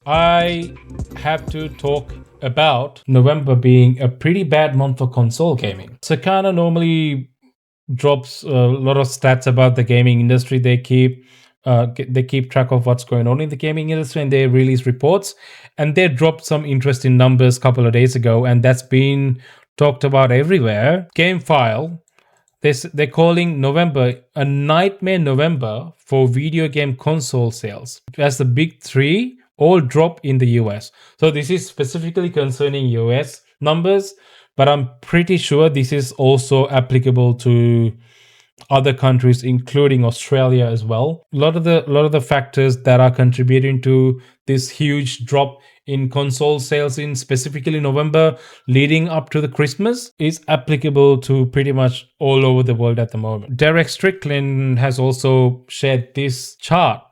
I have to talk about November being a pretty bad month for console gaming. Sakana normally drops a lot of stats about the gaming industry. They keep track of what's going on in the gaming industry, and they release reports. And they dropped some interesting numbers a couple of days ago, and that's been talked about everywhere. GameFile, they're calling November a nightmare November for video game console sales, as the big three all drop in the US. So this is specifically concerning US numbers, but I'm pretty sure this is also applicable to other countries, including Australia as well. A lot of the factors that are contributing to this huge drop in console sales in specifically November leading up to the Christmas is applicable to pretty much all over the world at the moment. Derek Strickland has also shared this chart,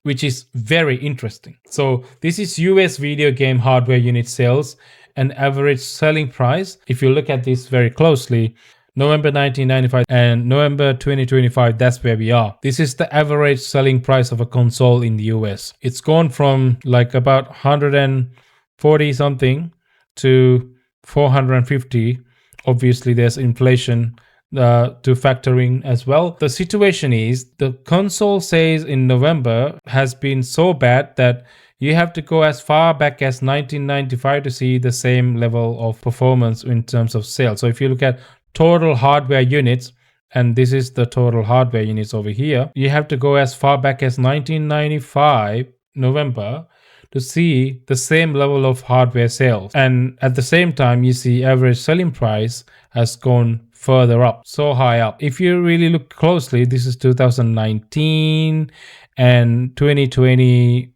which is very interesting. So this is US video game hardware unit sales and average selling price. If you look at this very closely, November 1995 and November 2025, that's where we are. This is the average selling price of a console in the US. It's gone from like about 140 something to 450. Obviously, there's inflation to factor in as well. The situation is the console sales in November has been so bad that you have to go as far back as 1995 to see the same level of performance in terms of sales. So if you look at total hardware units, and this is the total hardware units over here, you have to go as far back as 1995 November to see the same level of hardware sales. And at the same time, you see average selling price has gone further up, so high up. If you really look closely, this is 2019 and 2020.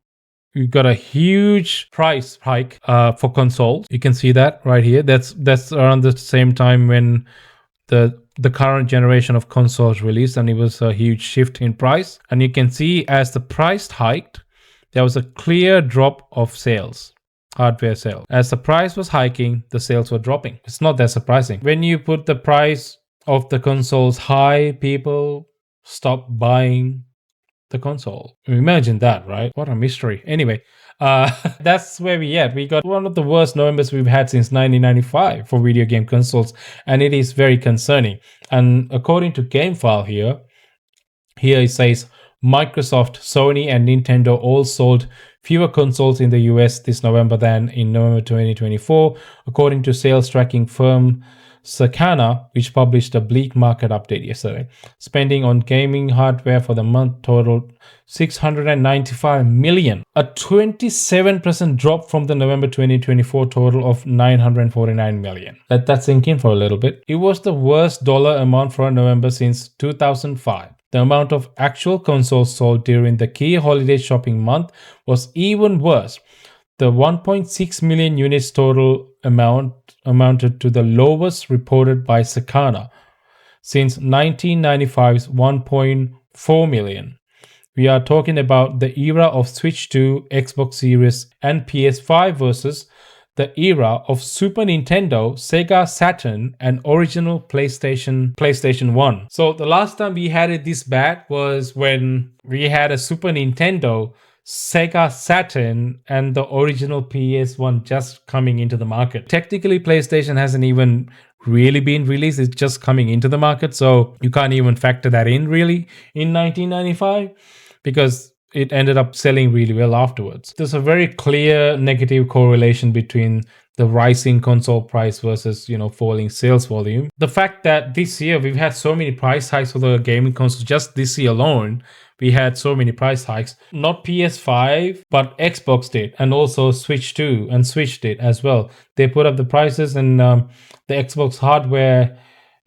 We got a huge price hike for consoles. You can see that right here. That's around the same time when the current generation of consoles released, and it was a huge shift in price. And you can see as the price hiked, there was a clear drop of sales, hardware sales. As the price was hiking, the sales were dropping. It's not that surprising. When you put the price of the consoles high, people stop buying the console. Imagine that, right? What a mystery. Anyway, that's where we at. We got one of the worst Novembers we've had since 1995 for video game consoles, and it is very concerning. And according to GameFile here it says Microsoft, Sony, and Nintendo all sold fewer consoles in the US this November than in November 2024, according to sales tracking firm Sakana, which published a bleak market update yesterday. Spending on gaming hardware for the month totaled $695 million, a 27% drop from the November 2024 total of $949 million. Let that sink in for a little bit. It was the worst dollar amount for a November since 2005. The amount of actual consoles sold during the key holiday shopping month was even worse. The 1.6 million units total amounted to the lowest reported by Sakana since 1995's 1.4 million. We are talking about the era of Switch 2, Xbox Series, and PS5 versus the era of Super Nintendo, Sega Saturn, and original PlayStation 1. So the last time we had it this bad was when we had a Super Nintendo, Sega Saturn, and the original PS1 just coming into the market. Technically, PlayStation hasn't even really been released. It's just coming into the market. So you can't even factor that in really in 1995 because it ended up selling really well afterwards. There's a very clear negative correlation between the rising console price versus, falling sales volume. The fact that this year we've had so many price hikes for the gaming consoles, just this year alone, we had so many price hikes. Not PS5, but Xbox did, and also Switch 2 and Switch did as well. They put up the prices, and the Xbox hardware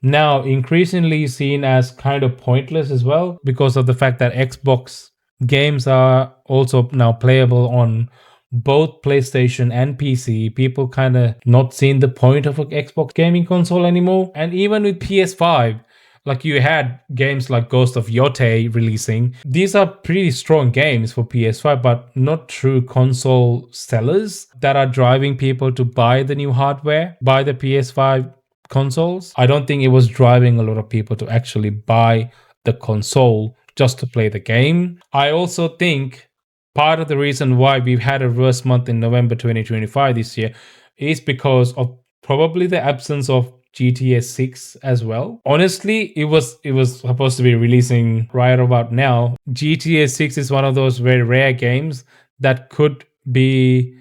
now increasingly seen as kind of pointless as well because of the fact that Xbox games are also now playable on both PlayStation and PC. People kind of not seeing the point of an Xbox gaming console anymore. And even with PS5, like you had games like Ghost of Yotei releasing. These are pretty strong games for PS5, but not true console sellers that are driving people to buy the new hardware, buy the PS5 consoles. I don't think it was driving a lot of people to actually buy the console just to play the game. I also think part of the reason why we've had a worse month in November 2025 this year is because of probably the absence of GTA 6 as well. Honestly, it was supposed to be releasing right about now. GTA 6 is one of those very rare games that could be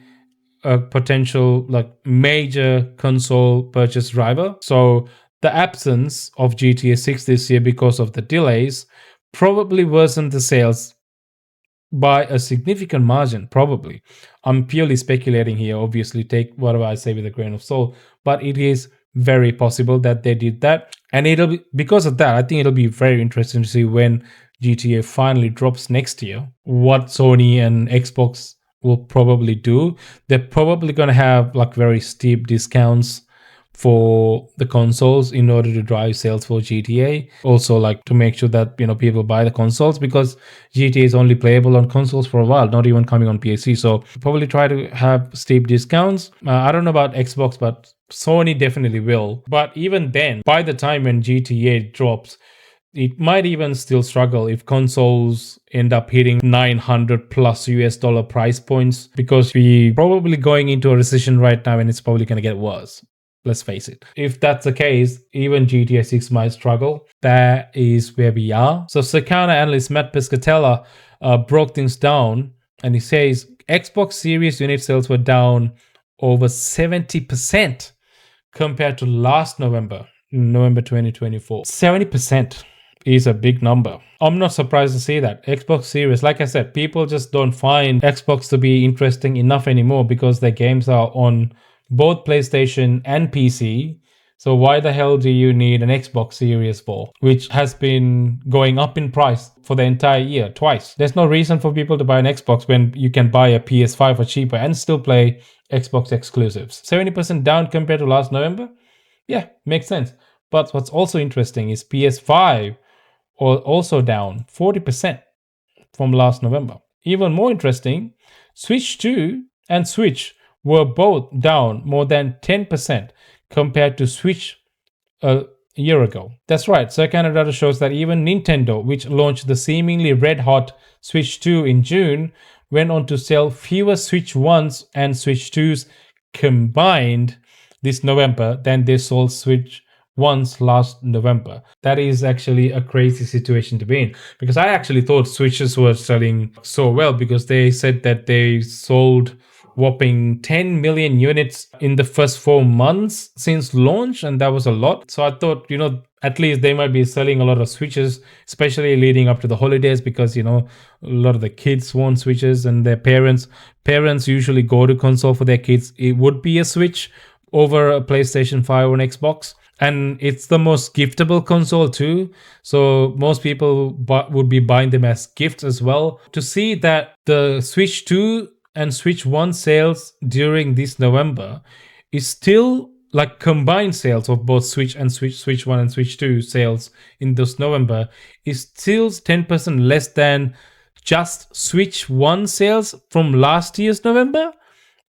a potential like major console purchase driver. So the absence of GTA 6 this year because of the delays probably worsened the sales by a significant margin, probably. I'm purely speculating here. Obviously, take whatever I say with a grain of salt, but it is very possible that they did that. And it'll be because of that, I think it'll be very interesting to see when GTA finally drops next year, what Sony and Xbox will probably do. They're probably going to have like very steep discounts for the consoles in order to drive sales for GTA. Also, like to make sure that people buy the consoles because GTA is only playable on consoles for a while, not even coming on PC. So probably try to have steep discounts. I don't know about Xbox, but Sony definitely will. But even then, by the time when GTA drops, it might even still struggle if consoles end up hitting 900 plus US dollar price points because we probably going into a recession right now and it's probably going to get worse. Let's face it. If that's the case, even GTA 6 might struggle. That is where we are. So Circana analyst Matt Piscatella broke things down and he says Xbox Series unit sales were down over 70% compared to last November 2024. 70% is a big number. I'm not surprised to see that. Xbox Series, like I said, people just don't find Xbox to be interesting enough anymore because their games are on both PlayStation and PC. So why the hell do you need an Xbox Series for, which has been going up in price for the entire year twice? There's no reason for people to buy an Xbox when you can buy a PS5 for cheaper and still play Xbox exclusives. 70% down compared to last November? Yeah, makes sense. But what's also interesting is PS5 also down 40% from last November. Even more interesting, Switch 2 and Switch were both down more than 10% compared to Switch a year ago. That's right, Circana data shows that even Nintendo, which launched the seemingly red-hot Switch 2 in June, went on to sell fewer Switch 1s and Switch 2s combined this November than they sold Switch once last November. That is actually a crazy situation to be in because I actually thought Switches were selling so well because they said that they sold whopping 10 million units in the first 4 months since launch, and that was a lot. So I thought, at least they might be selling a lot of Switches, especially leading up to the holidays because, a lot of the kids want Switches and their parents usually go to console for their kids. It would be a Switch over a PlayStation 5 or an Xbox. And it's the most giftable console too. So most people would be buying them as gifts as well. To see that the Switch 2 and Switch 1 sales during this November is still like combined sales of both Switch 1 and Switch 2 sales in this November is still 10% less than just Switch 1 sales from last year's November.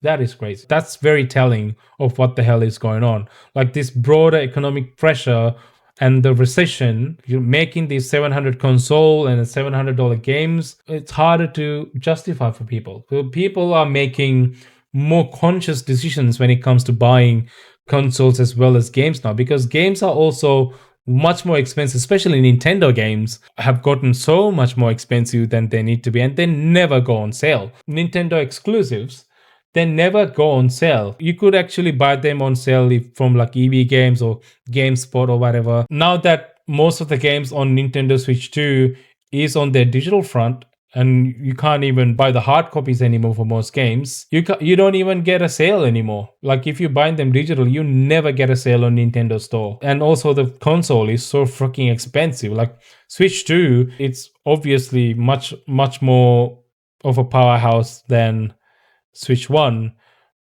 That is crazy. That's very telling of what the hell is going on. Like this broader economic pressure and the recession, you're making these 700 console and $700 games, it's harder to justify for people. So people are making more conscious decisions when it comes to buying consoles as well as games now because games are also much more expensive, especially Nintendo games have gotten so much more expensive than they need to be and they never go on sale. Nintendo exclusives, they never go on sale. You could actually buy them on sale from like EB Games or GameSpot or whatever. Now that most of the games on Nintendo Switch 2 is on their digital front and you can't even buy the hard copies anymore for most games, you don't even get a sale anymore. Like if you buy them digital, you never get a sale on Nintendo Store. And also the console is so freaking expensive. Like Switch 2, it's obviously much more of a powerhouse than Switch 1,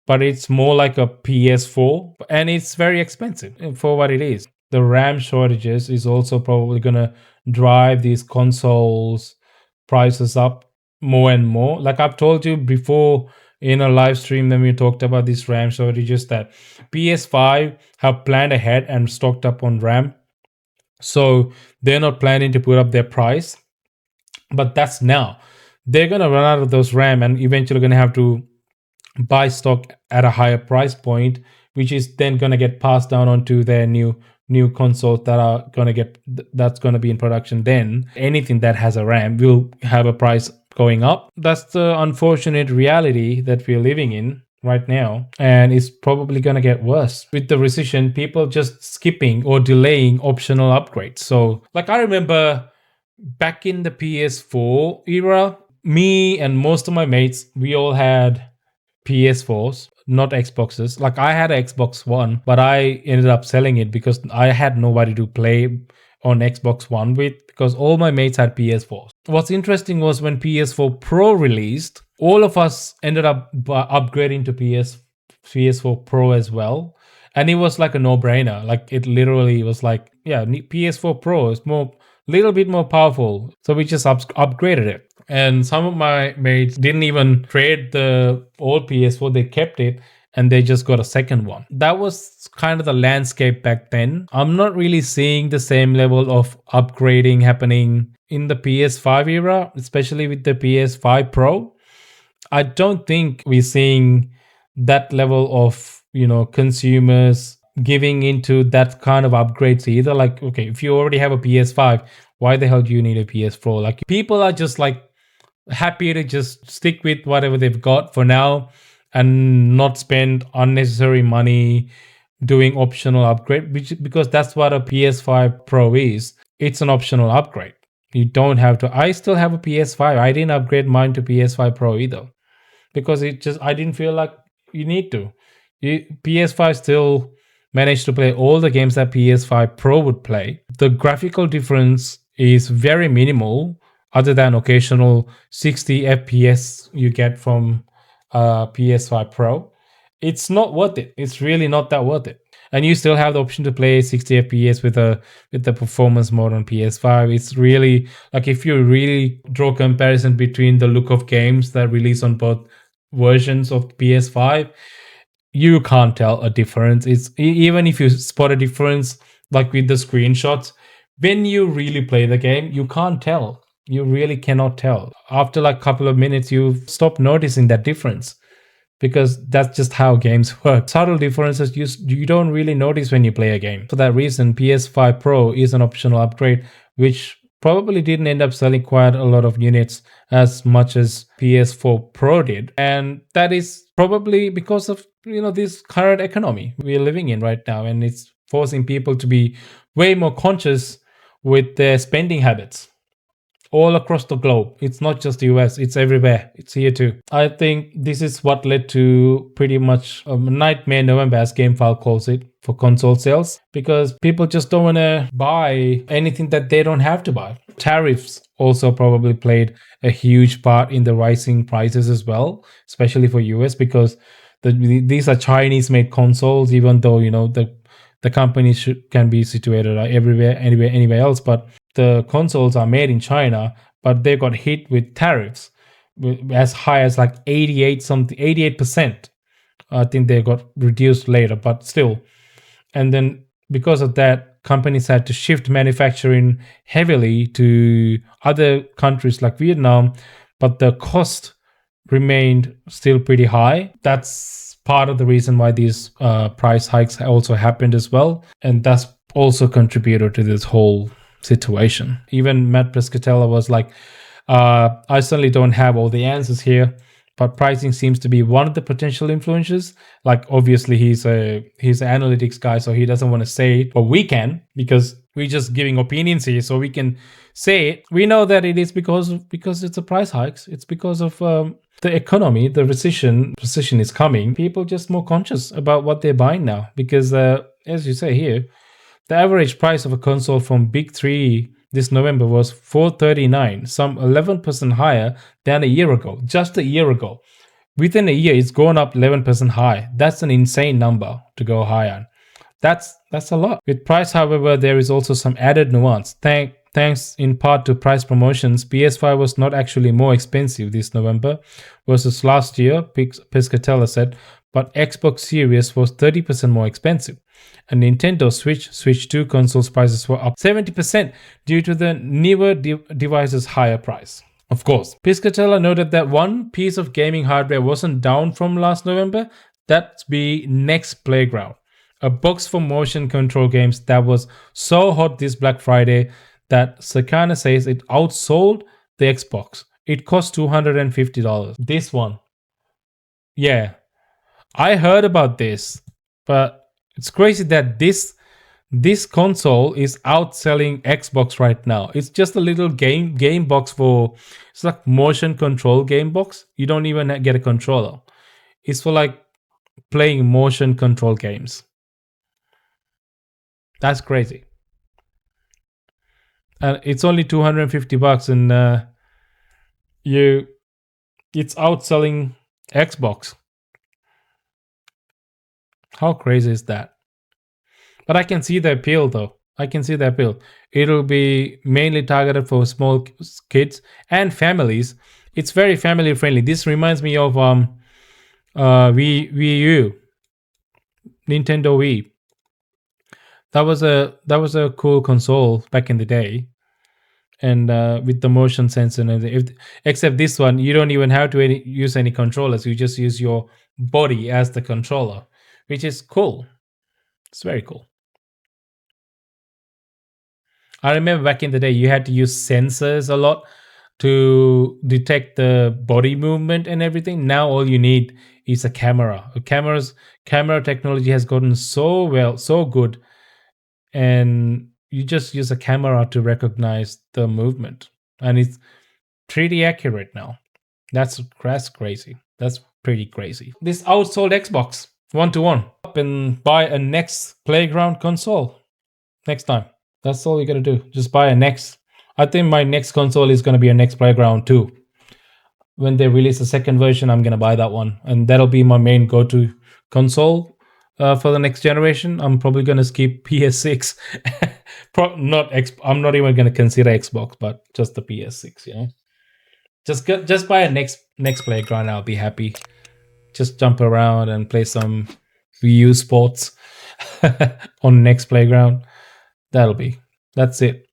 but it's more like a PS4 and it's very expensive for what it is. The RAM shortages is also probably going to drive these consoles prices up more and more. Like I've told you before in a live stream when we talked about these RAM shortages that PS5 have planned ahead and stocked up on RAM. So they're not planning to put up their price, but that's now. they're gonna run out of those RAM and eventually gonna have to buy stock at a higher price point, which is then gonna get passed down onto their new consoles that are gonna get that's gonna be in production. Then anything that has a RAM will have a price going up. That's the unfortunate reality that we're living in right now, and it's probably going to get worse with the recession. People just skipping or delaying optional upgrades. So like I remember back in the PS4 era, me and most of my mates, we all had PS4s, not Xboxes. Like I had an Xbox One, but I ended up selling it because I had nobody to play on Xbox One with, because all my mates had PS4s. What's interesting was when PS4 Pro released, all of us ended up upgrading to PS4 Pro as well. And it was like a no-brainer. Like it literally was like, yeah, PS4 Pro is little bit more powerful. So we just upgraded it. And some of my mates didn't even trade the old PS4, they kept it and they just got a second one. That was kind of the landscape back then. I'm not really seeing the same level of upgrading happening in the PS5 era, especially with the PS5 Pro. I don't think we're seeing that level of, consumers giving into that kind of upgrades either. Like, okay, if you already have a PS5, why the hell do you need a PS4? Like, people are just like happy to just stick with whatever they've got for now and not spend unnecessary money doing optional upgrade, because that's what a PS5 Pro is. It's an optional upgrade. You don't have to. I still have a PS5. I didn't upgrade mine to PS5 Pro either, because I didn't feel like you need to. PS5 still managed to play all the games that PS5 Pro would play. The graphical difference is very minimal, other than occasional 60 FPS you get from PS5 Pro. It's not worth it. It's really not that worth it. And you still have the option to play 60 FPS with the performance mode on PS5. It's really like, if you really draw comparison between the look of games that release on both versions of PS5, you can't tell a difference. It's even if you spot a difference, like with the screenshots, when you really play the game, you can't tell. You really cannot tell. After like a couple of minutes, you stop noticing that difference, because that's just how games work. Subtle differences you don't really notice when you play a game. For that reason, PS5 Pro is an optional upgrade, which probably didn't end up selling quite a lot of units as much as PS4 Pro did. And that is probably because of, this current economy we're living in right now. And it's forcing people to be way more conscious with their spending habits all across the globe. It's not just the US, it's everywhere. It's here too. I think this is what led to pretty much a nightmare November, as GameFile calls it, for console sales, because people just don't want to buy anything that they don't have to buy. Tariffs also probably played a huge part in the rising prices as well, especially for US, because these are Chinese made consoles, even though, the companies can be situated anywhere else, but the consoles are made in China, but they got hit with tariffs as high as like 88%. I think they got reduced later, but still. And then because of that, companies had to shift manufacturing heavily to other countries like Vietnam, but the cost remained still pretty high. That's part of the reason why these price hikes also happened as well. And that's also contributed to this whole situation. Even Matt Pescatella was like, I certainly don't have all the answers here, but pricing seems to be one of the potential influences. Like, obviously he's an analytics guy, so he doesn't want to say it, but we can, because we're just giving opinions here, so we can say it. We know that it is because it's a price hikes. It's because of the economy, the recession is coming. People just more conscious about what they're buying now, because as you say here, the average price of a console from Big 3 this November was $439, some 11% higher than a year ago, just a year ago. Within a year, it's gone up 11% high. That's an insane number to go high on. That's a lot. With price, however, there is also some added nuance. Thanks in part to price promotions, PS5 was not actually more expensive this November versus last year, Pescatella said, but Xbox Series was 30% more expensive. And Nintendo Switch 2 consoles prices were up 70% due to the newer device's higher price. Of course, Piscatella noted that one piece of gaming hardware wasn't down from last November. That's be Next Playground, a box for motion control games that was so hot this Black Friday that Sakana says it outsold the Xbox. It cost $250. This one, yeah, I heard about this, but it's crazy that this console is outselling Xbox right now. It's just a little game box for it's like motion control game box. You don't even get a controller. It's for like playing motion control games. That's crazy. And it's only $250 and you it's outselling Xbox. How crazy is that? But I can see the appeal though. I can see the appeal. It'll be mainly targeted for small kids and families. It's very family friendly. This reminds me of Wii U, Nintendo Wii. That was a cool console back in the day, and with the motion sensor and everything. Except this one, you don't even have to use any controllers. You just use your body as the controller, which is cool. It's very cool. I remember back in the day, you had to use sensors a lot to detect the body movement and everything. Now all you need is a camera. Camera technology has gotten so well, so good, and you just use a camera to recognize the movement, and it's pretty accurate now. That's crazy. That's pretty crazy. This outsold Xbox 1-to-1. Up and buy a next playground console next time. That's all you gotta do. Just buy a next. I think my next console is gonna be a next playground too. When they release the second version, I'm gonna buy that one, and that'll be my main go-to console for the next generation. I'm probably gonna skip PS6. I'm not even gonna consider Xbox, but just the PS6. Just buy a next playground. I'll be happy. Just jump around and play some Wii U sports on next playground. That's it.